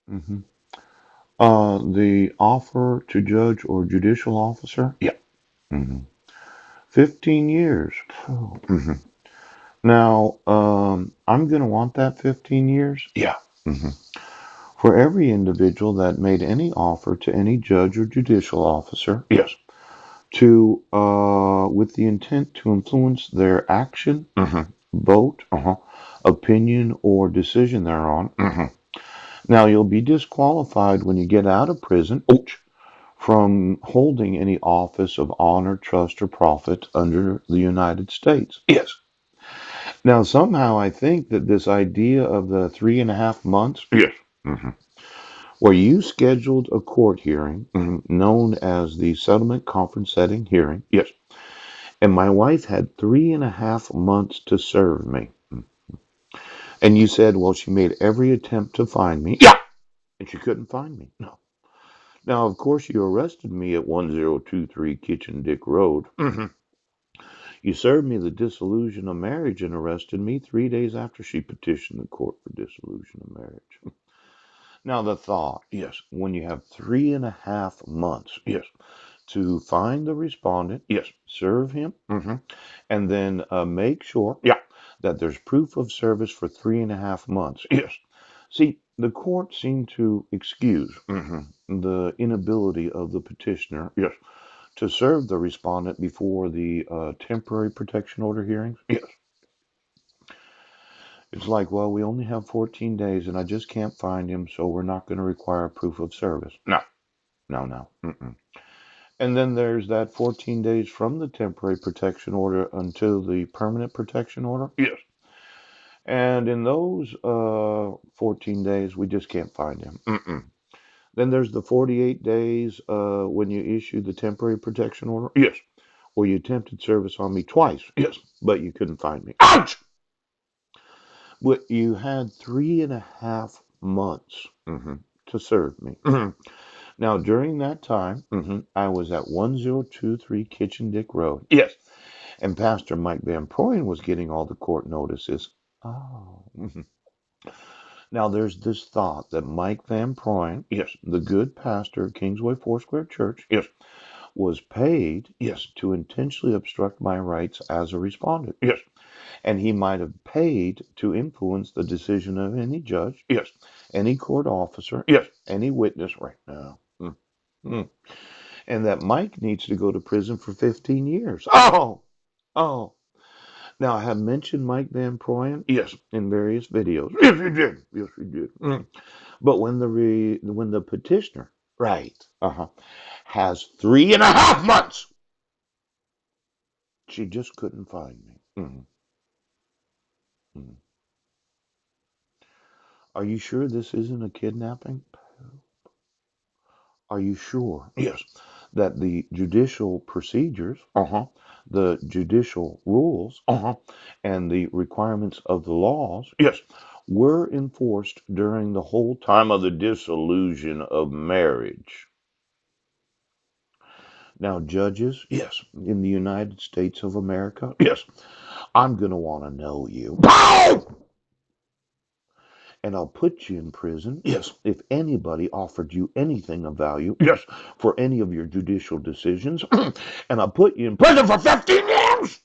hmm the offer to judge or judicial officer? Yeah. hmm 15 years. hmm Now, I'm going to want that 15 years. Yeah. hmm For every individual that made any offer to any judge or judicial officer, Yes. yes, to with the intent to influence their action, hmm vote, Uh-huh. opinion, or decision thereon. hmm Now, you'll be disqualified when you get out of prison Ouch. from holding any office of honor, trust, or profit under the United States. Yes. Now, somehow I think that this idea of the 3.5 months Yes. hmm where you scheduled a court hearing known as the settlement conference setting hearing, Yes. and my wife had 3.5 months to serve me. And you said, well, she made every attempt to find me, Yeah. and she couldn't find me. No. Now, of course, you arrested me at 1023 Kitchen Dick Road. hmm You served me the dissolution of marriage and arrested me 3 days after she petitioned the court for dissolution of marriage. Now, the thought, Yes. when you have 3.5 months Yes. to find the respondent, Yes. serve him, hmm and then make sure Yeah. that there's proof of service for 3.5 months. Yes. See, the court seemed to excuse hmm the inability of the petitioner Yes. to serve the respondent before the temporary protection order hearings. Yes. It's like, well, we only have 14 days and I just can't find him, so we're not going to require proof of service. No. No, no. Mm-mm. And then there's that 14 days from the temporary protection order until the permanent protection order. Yes. And in those 14 days, we just can't find him. Mm-mm. Then there's the 48 days when you issue the temporary protection order, Yes. where you attempted service on me twice, Yes. but you couldn't find me. Ouch. But you had 3.5 months hmm to serve me. hmm Now, during that time, hmm I was at 1023 Kitchen Dick Road, Yes. and Pastor Mike Van Proyen was getting all the court notices. Oh. hmm Now, there's this thought that Mike Van Proyen, Yes. the good pastor of Kingsway Foursquare Church, Yes. was paid Yes. to intentionally obstruct my rights as a respondent. Yes. And he might have paid to influence the decision of any judge, Yes. any court officer, Yes. any witness right now. Mm. And that Mike needs to go to prison for 15 years. Oh, oh. Now, I have mentioned Mike Van Proyen Yes. in various videos, Yes, you did. Yes, you did. but when the petitioner Right. uh-huh, has Three and a half months. she just couldn't find me. hmm Mhm. Are you sure this isn't a kidnapping? Are you sure Yes. that the judicial procedures, Uh-huh. the judicial rules, Uh-huh. and the requirements of the laws Yes. were enforced during the whole time of the dissolution of marriage? Now, judges Yes. in the United States of America, Yes. I'm going to want to know you, Pow! and I'll put you in prison Yes. if anybody offered you anything of value Yes. for any of your judicial decisions, and I'll put you in prison for 15 years.